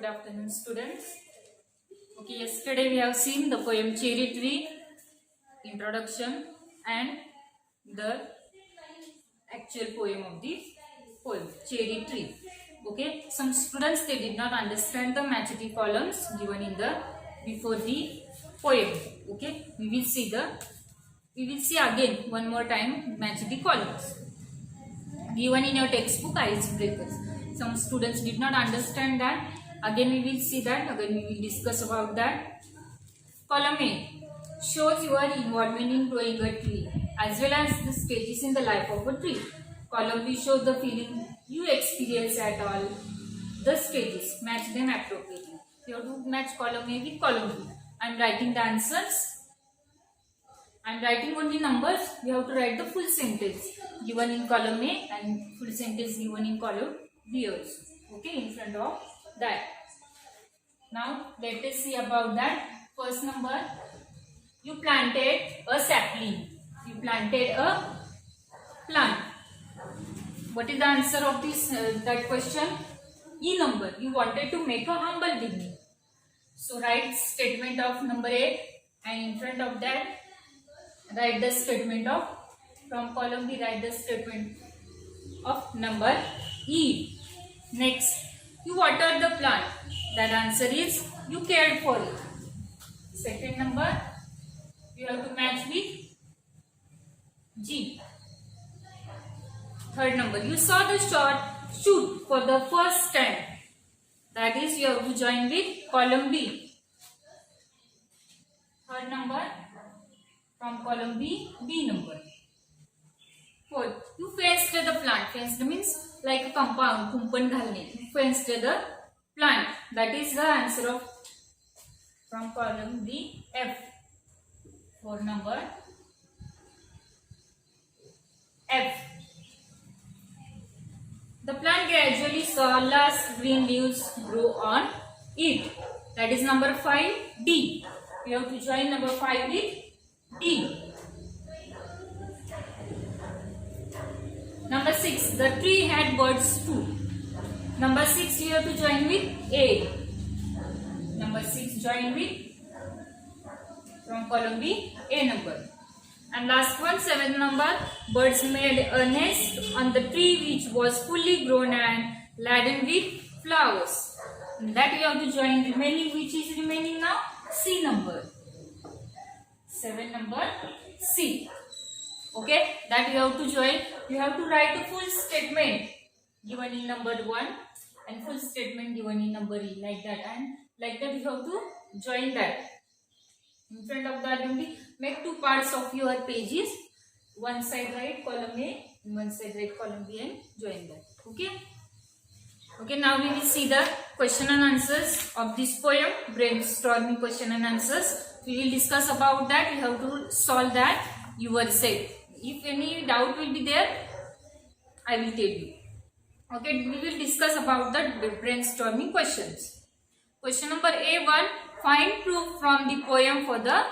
Good afternoon, students. Okay, yesterday we have seen the poem Cherry Tree, introduction, and the actual poem of the poem Cherry Tree. Okay, some students they did not understand the match the columns given in the before the poem. Okay, we will see again one more time match the columns given in your textbook icebreakers. Some students did not understand that. Again we will see that. Again we will discuss about that. Column A shows your involvement in growing a tree as well as the stages in the life of a tree. Column B shows the feeling you experience at all the stages. Match them appropriately. You have to match column A with column B. I am writing the answers. I am writing only numbers. You have to write the full sentence given in column A and full sentence given in column B also. Okay, in front of that. Now let us see about that. First number, you planted a sapling. You planted a plant. What is the answer of this that question? E number. You wanted to make a humble beginning. So write statement of number A and in front of that write the statement of, from column B write the statement of number E. Next, you watered the plant. That answer is you cared for it. Second number, you have to match with G. Third number, you saw the shoot for the first time. That is you have to join with column B. Third number, from column B, B number. Fourth, you fenced the plant. Fenced means like a compound, kumpan ghalne. You fenced the plant. That is the answer of from column B, F. For number F. The plant gradually saw lush green leaves grow on it. That is number 5, D. You have to join number 5 with D. Number 6, the tree had birds too. Number 6, you have to join with A. Number 6, join with from column B, A number. And last one, 7th number, birds made a nest on the tree which was fully grown and laden with flowers. And that you have to join remaining, which is remaining now, C number. 7 number, C. Okay, that you have to join. You have to write the full statement given in number 1 and full statement given in number E, like that, and like that you have to join that. In front of that only make two parts of your pages. One side write column A and one side write column B and join that. Okay. Okay, now we will see the question and answers of this poem, brainstorming question and answers. We will discuss about that. You have to solve that yourself. If any doubt will be there, I will tell you. Okay, we will discuss about the brainstorming questions. Question number A1, find proof from the poem for the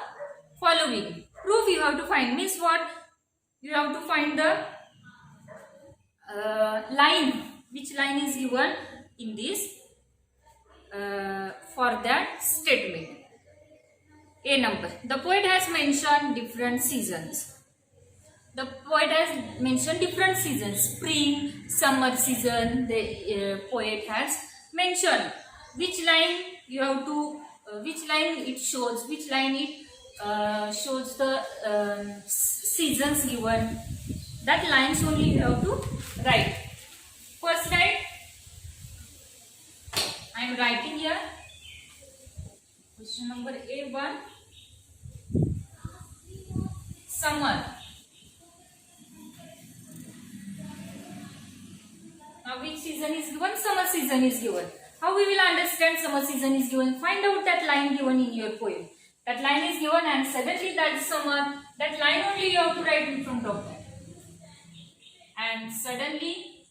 following. Proof you have to find means what? You have to find the line. Which line is given in this for that statement. A number. The poet has mentioned different seasons. The poet has mentioned different seasons. Spring, summer season. The poet has mentioned. Which line you have to? Which line it shows? Which line it shows the seasons given? That lines only you have to write. First write. I am writing here. Question number A1. Summer. Now which season is given? Summer season is given. How we will understand summer season is given? Find out that line given in your poem. That line is given and suddenly that summer, that line only you have to write in front of that. And suddenly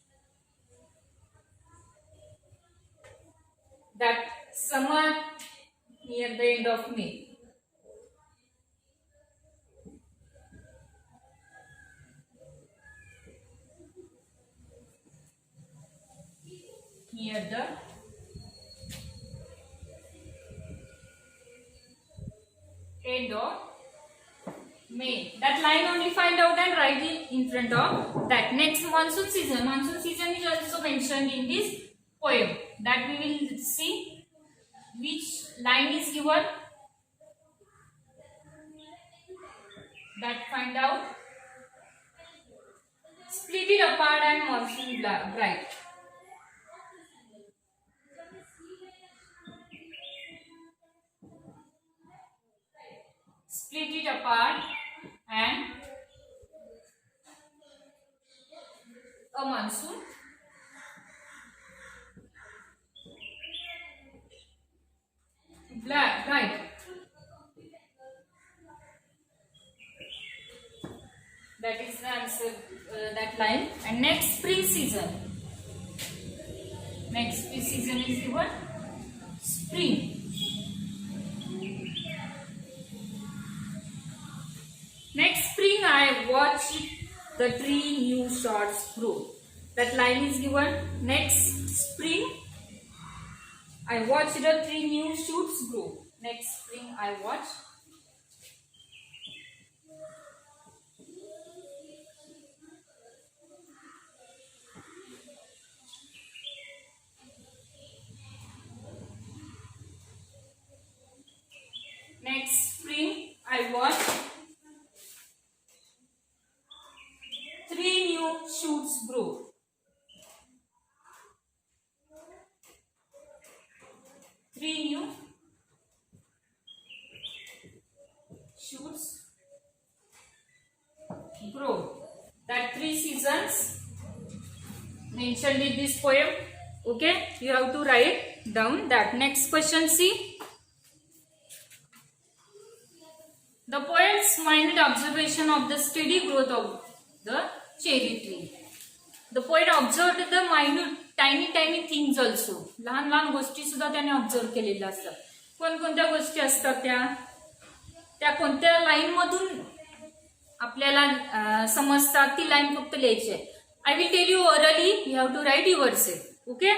that summer near the end of May. Near the End of May. That line only find out and write it in front of that. Next, monsoon season. Monsoon season is also mentioned in this poem. That we will see which line is given. That find out. Split it apart and monsoon bright. Split it apart and a monsoon bright. That is the answer, that line. And next, spring season. Next season is given spring. Next spring I watched the tree new shoots grow. That line is given. Next spring I watched the tree new shoots grow. Next spring I watched. Next spring I watched three new shoots grow. Three new shoots grow. That 3 seasons mentioned in this poem. Okay, you have to write down that. Next question, see. The poet's minute observation of the steady growth of the cherry tree. The poet observed the minute, tiny things also. लहान गोष्टी सुद्धा त्याने observe केलेल्या असतात. कोणकोणत्या गोष्टी असतात त्या कोणत्या लाईन मधून आपल्याला समजतात ती लाईन फक्त लिहायची आहे. I will tell you orally, you have to write yourself. Okay?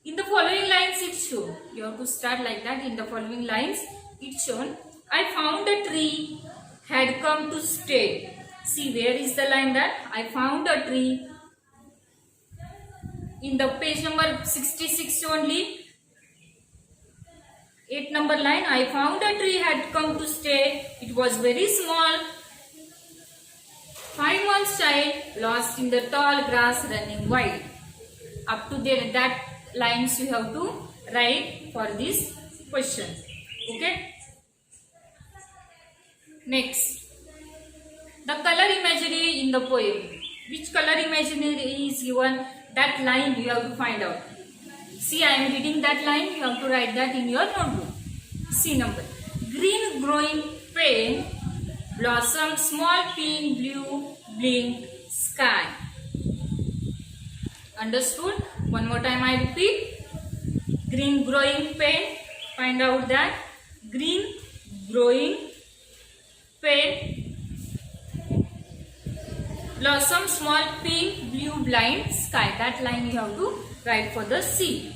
In the following lines it's shown. You have to start like that. In the following lines it's shown. I found a tree had come to stay. See, where is the line that I found a tree? In the page number 66 only. 8 number line. I found a tree had come to stay. It was very small. 5 months child lost in the tall grass running wild. Up to there, that lines you have to write for this question. Okay. Next, the color imagery in the poem. Which color imagery is given? That line you have to find out. See, I am reading that line. You have to write that in your notebook. C number. Green growing pane, blossom, small pink, blue, blink, sky. Understood? One more time I repeat. Green growing pane. Find out that. Green growing pane, blossom, small pink, blue, blind, sky. That line you have to write for the C.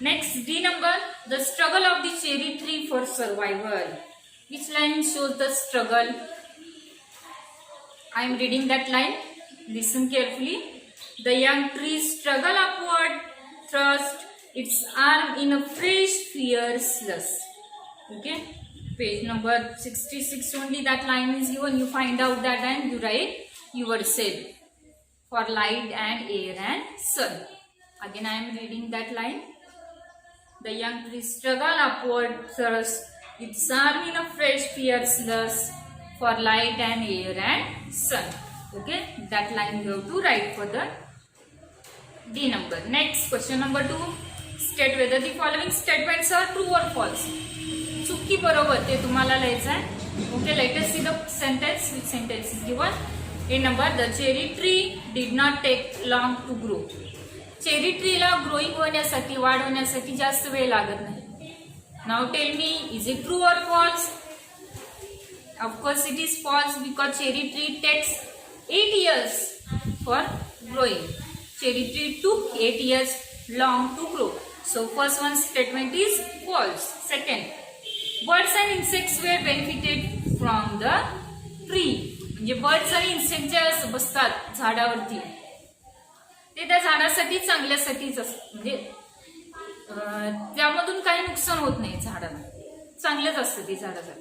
Next, D number, the struggle of the cherry tree for survival. Which line shows the struggle? I am reading that line. Listen carefully. The young tree struggle upward, thrust its arm in a fresh fierceness. Okay. Page number 66 only that line is given. You find out that and you write yourself. For light and air and sun. Again I am reading that line. The young tree struggle upward, thrust its arm in a fresh fierceness for light and air and sun. Okay, that line you have to write for the D number. Next, question number 2. State whether the following statements are true or false. चुकी बरोबर ते तुम्हाला लिहायचं आहे. Okay, let us see the sentence. Which sentence is given? A number, the cherry tree did not take long to grow. Cherry ट्रीला growing होण्यासाठी वाढ होण्यासाठी जास्त वेळ लागत नाही. Now tell me, is it true or false? Of course it is false because cherry tree takes 8 years for growing. Cherry tree took 8 years long to grow. So first one statement is false. Second, birds and insects were benefited from the tree. म्हणजे birds आणि insect जे बसतात झाडावरती ते त्या झाडासाठी चांगल्यासाठीच असत. म्हणजे त्यामधून काही नुकसान होत नाही झाडाला, चांगलंच असतं ते झाडासाठी.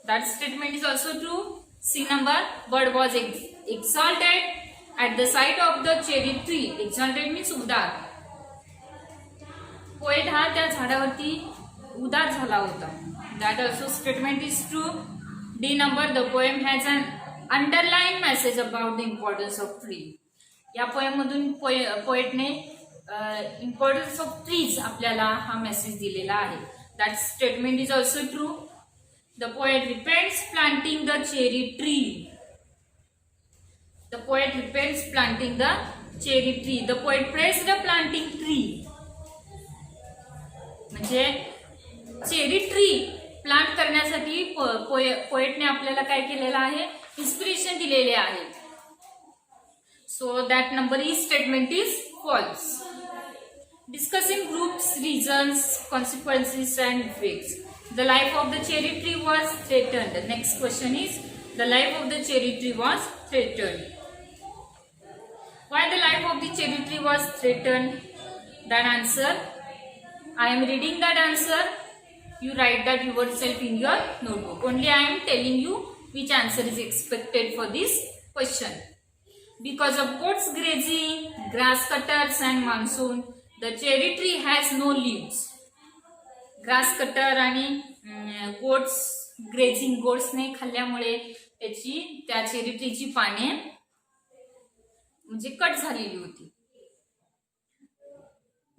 That statement is also true. C number, bird was exalted at the sight of the cherry tree. Exalted means उदार. पोएट हा त्या झाडावरती उदार झाला होता. That also statement is true. D number, the poem has an underline message about the importance of tree. या poem मधून पोएटने इम्पॉर्टन्स ऑफ ट्रीज आपल्याला हा मेसेज दिलेला आहे. That statement is also true. The poet repents planting the cherry tree. The poet repents planting the cherry tree. The poet praise the planting tree. म्हणजे cherry tree plant करण्यासाठी पोएटने आपल्याला काय केलेलं आहे, इन्स्पिरेशन दिलेले आहे. So that number E statement is false. Discussing groups, reasons, consequences and effects. The life of the cherry tree was threatened. The next question is, the life of the cherry tree was threatened. Why the life of the cherry tree was threatened? That answer, I am reading that answer. You write that yourself in your notebook. Only I am telling you which answer is expected for this question. Because of goats grazing, grass cutters and monsoon, the cherry tree has no leaves. Grass cutter आणि goats grazing, गोट्सने खाल्ल्यामुळे त्या cherry ट्रीची पाने म्हणजे cut झालेली होती.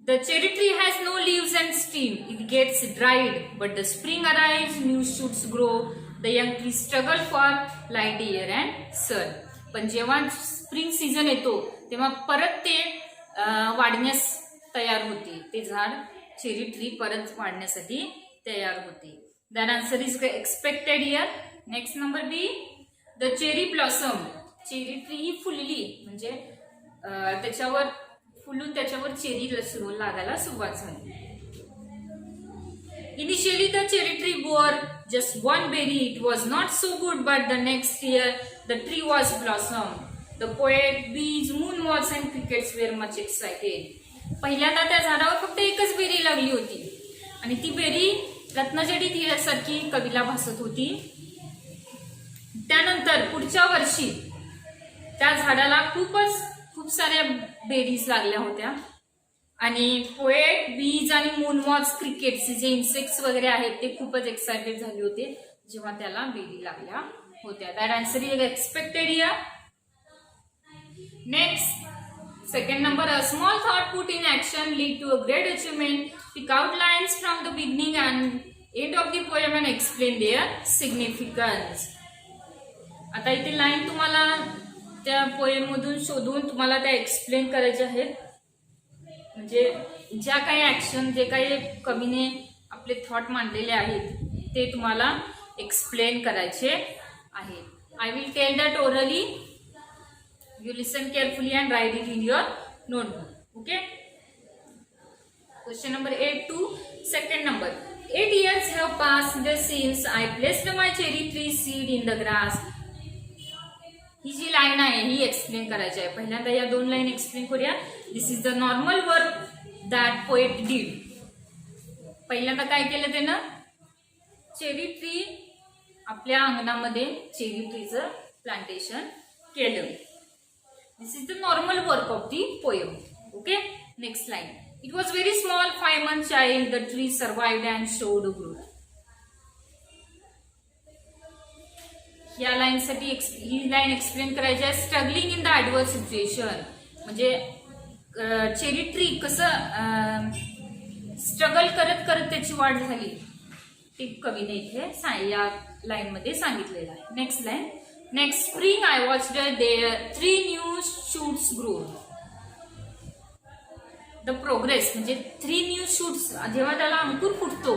The cherry tree has no leaves and stem. It gets dried, but the spring arrives, new shoots grow. The young tree struggle for light air and sun. पण जेव्हा spring season येतो तेव्हा परत ते वाढण्यास तयार होते. ते झाड चेरी ट्री परत वाढण्यासाठी तयार होते. That answer is expected here. Next number B, the cherry blossom. Cherry tree ही फुलली म्हणजे त्याच्यावर फुलून त्याच्यावर चेरी लागायला सुरुवात झाली. Initially the cherry tree bore just one berry. It was not so good, but the next year the tree was blossomed. The poet, bees, moon moths and crickets were much excited. पहिल्यांदा त्या झाडावर फक्त एकच berry लागली होती आणि ती berry रत्नजडीत सारखी कवीला भासत होती. त्यानंतर पुढच्या वर्षी त्या झाडाला खूप साऱ्या बेरीज लागल्या होत्या आणि पोएट, बीज आणि मूनमॉथ्स, क्रिकेट्स जे इन्सेक्ट्स वगैरे आहेत ते खूपच एक्सायटेड झाले होते जेव्हा त्याला बेरी लागल्या होत्या. That answer is expected here. Next, second number, a small thought put in action lead to a great achievement. Pick out lines from the beginning and end of the poem and explain their significance. आता इथे line तुम्हाला त्या poem मधून शोधून तुम्हाला त्या explain करायच्या आहेत. म्हणजे ज्या काही ऍक्शन, जे काही कवीने आपले थॉट मांडलेले आहेत ते तुम्हाला एक्सप्लेन करायचे आहेत. I will tell that orally. You listen carefully and write it in your notebook. Okay. Question number 8 to second number. 8 years have passed since I placed my cherry tree seed in the grass. ही जी line आहे ही explain करायची आहे. पहिल्यांदा या दोन line explain करूया. This is the normal work that poet did. पहिल्यांदा काय केलं त्यानं, चेरी ट्री आपल्या अंगणामध्ये चेरी ट्रीचं प्लांटेशन केलं. This is the normal work of the poem. Okay. Next line. It was very small, 5-month child. The tree survived and showed growth. या line साठी ही लाईन एक्सप्लेन करायची आहे. Struggling in the adverse situation. म्हणजे cherry tree कसं struggle करत करत त्याची वाढ झाली ते कवीने इथे या लाईन मध्ये सांगितलेलं आहे. Next line. Next spring I watched there 3 new shoots grow. The progress म्हणजे 3 new shoots जेव्हा त्याला अंकुर फुटतो,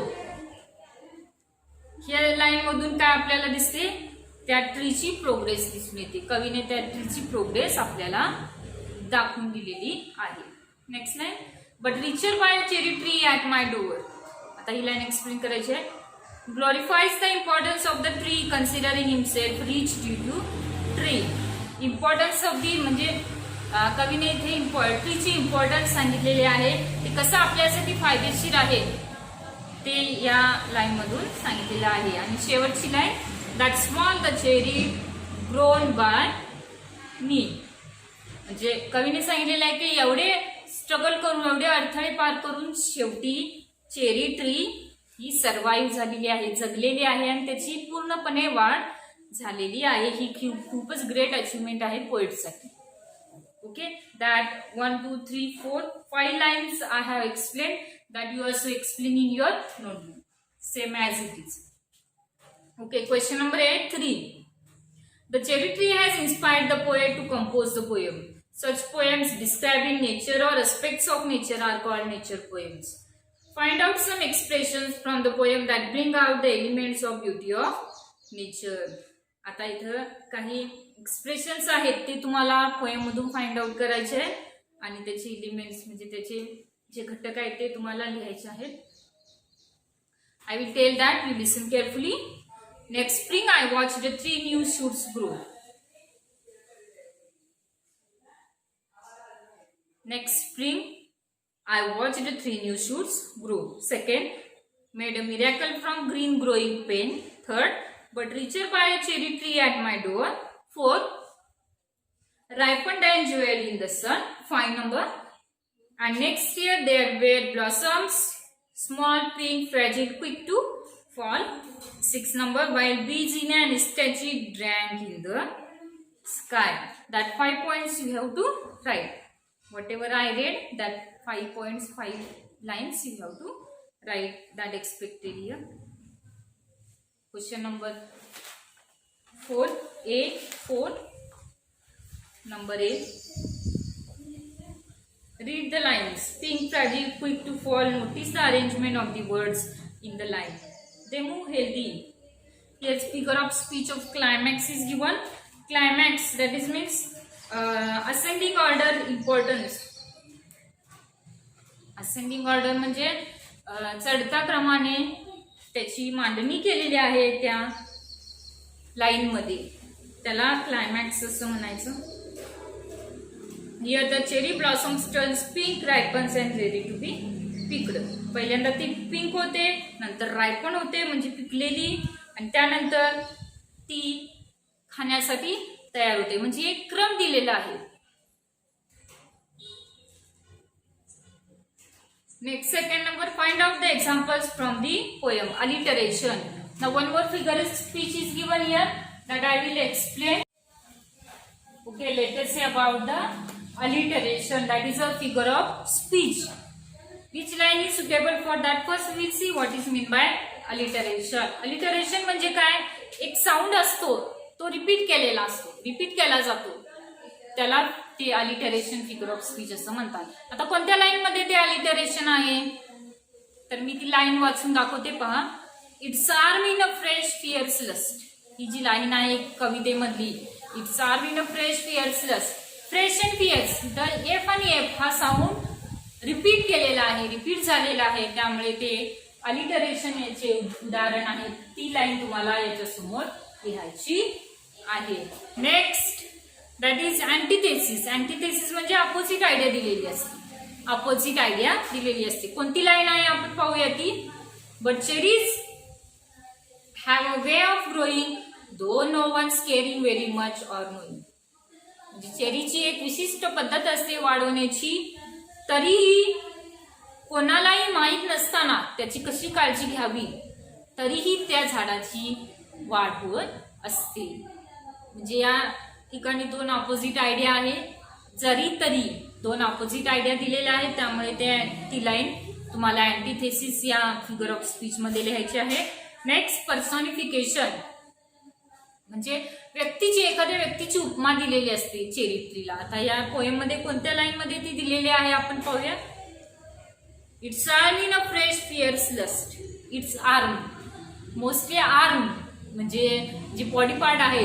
या लाईन मधून काय आपल्याला दिसते, त्या ट्रीची प्रोग्रेस दिसून येते. कवीने त्या ट्रीची प्रोग्रेस आपल्याला दाखवून दिलेली आहे. Next line. But richer by cherry tree at my door. आता ही लाईन एक्सप्लेन करायची आहे. glorifies the importance of the tree considering himself rich due to tree. Importance of the म्हणजे कवीने इथे ट्रीची इम्पॉर्टन्स सांगितलेली आहे, ते कसं आपल्यासाठी फायदेशीर आहे ते या लाईन मधून सांगितलेलं आहे. आणि शेवटची line that small the cherry grown by me, म्हणजे कवीने सांगितलेलं आहे की एवढे स्ट्रगल करून एवढे अडथळे पार करून शेवटी चेरी ट्री ही सर्वाईव्ह झालेली आहे, जगलेली आहे आणि त्याची पूर्णपणे वाढ झालेली आहे. ही खूपच ग्रेट अचिव्हमेंट आहे पोएटसाठी. Okay, that 1 2 3 4 5 lines I have explain, that you also explain in your notebook same as it is. Okay, question number 3. The cherry tree has inspired the poet to compose the poem. Such poems describing nature or aspects of nature are called nature poems. Find out some expressions from the poem that bring out the elements of beauty of nature. आता इथं काही expressions आहेत ते तुम्हाला poem मधून find out करायचे आहे आणि त्याचे एलिमेंट्स म्हणजे त्याचे जे घटक आहेत ते तुम्हाला लिहायचे आहेत. I will tell that, you listen carefully. Next spring I watched 3 new shoots grow. Next spring I watched 3 new shoots grow. Second, made a miracle from green growing pain. Third, but richer by a cherry tree at my door. Fourth, ripened and jeweled in the sun. 5 number. And next year there were blossoms, small, pink, fragile, quick to fall. 6 number, while bees in an statue drank in the sky. That 5 points you have to write. Whatever I read, that 5 points, 5 lines you have to write that expected here. Question number 4, A, 4. Number A. Read the lines. Pink, fragile, quick to fall. Notice the arrangement of the words in the line. They move healthy. Here figure of speech of climax is given. Climax, that is means ascending order importance. Ascending order म्हणजे चढता क्रमाने त्याची मांडणी केलेली आहे त्या line मध्ये, त्याला क्लायमॅक्स असं म्हणायचं. Here the cherry blossoms turns pink, ripens and ready to be picked. पहिल्यांदा ती पिंक होते, नंतर रायपण होते म्हणजे पिकलेली, आणि त्यानंतर ती खाण्यासाठी तयार होते. म्हणजे एक क्रम दिलेला आहे. Next second number, find out the examples from the poem. Alliteration. Now one more figure of speech is given here that I will explain. Okay, let us say about the alliteration, that is a figure of speech. Which line is suitable for that? First we will see what is meant by alliteration. Alliteration म्हणजे काय? एक sound असतो तो repeat केलेला असतो, repeat केला जातो, त्याला ते अलिटरेशन फिगर ऑफ स्पीच असं म्हणतात. आता कोणत्या लाईन मध्ये ते अलिटरेशन आहे तर मी ती लाईन वाचून दाखवते, पहा. It's arm in a fresh fierce lust. ही जी लाईन आहे कवितेमधली, it's arm in a fresh fierce lust. Fresh and fierce, the F आणि एफ हा साऊंड रिपीट केलेला आहे, रिपीट झालेला आहे, त्यामुळे ते अलिटरेशन याचे उदाहरण आहे. ती लाईन तुम्हाला याच्या समोर लिहायची आहे. Next, that is antithesis. Antithesis म्हणजे अपोजिट आयडिया दिलेली असते, अपोजिट आयडिया दिलेली असते. कोणती लाईन आहे आपण पाहूया ती. But cherries have a way of growing though no one's caring very much or knowing. म्हणजे चेरीची एक विशिष्ट पद्धत असते वाढवण्याची, तरीही कोणालाही माहीत नसताना त्याची कशी काळजी घ्यावी तरीही त्या झाडाची वाढ होत असते. म्हणजे या ठिकाणी दोन ऑपोजिट आयडिया आहे, जरी तरी दोन ऑपोजिट आयडिया दिलेल्या आहेत, त्यामुळे ती लाईन तुम्हाला अँटिथेसिस या फिगर ऑफ स्पीच मध्ये लिहायची आहे. नेक्स्ट, पर्सॉनिफिकेशन म्हणजे व्यक्तीची, एखाद्या व्यक्तीची उपमा दिलेली असते चेरी ट्रीला. आता या पोएम मध्ये कोणत्या लाईन मध्ये ती दिलेली आहे आपण पाहूया. Its arm in a fresh fierce lust. Its arm, mostly arm म्हणजे जी बॉडी पार्ट आहे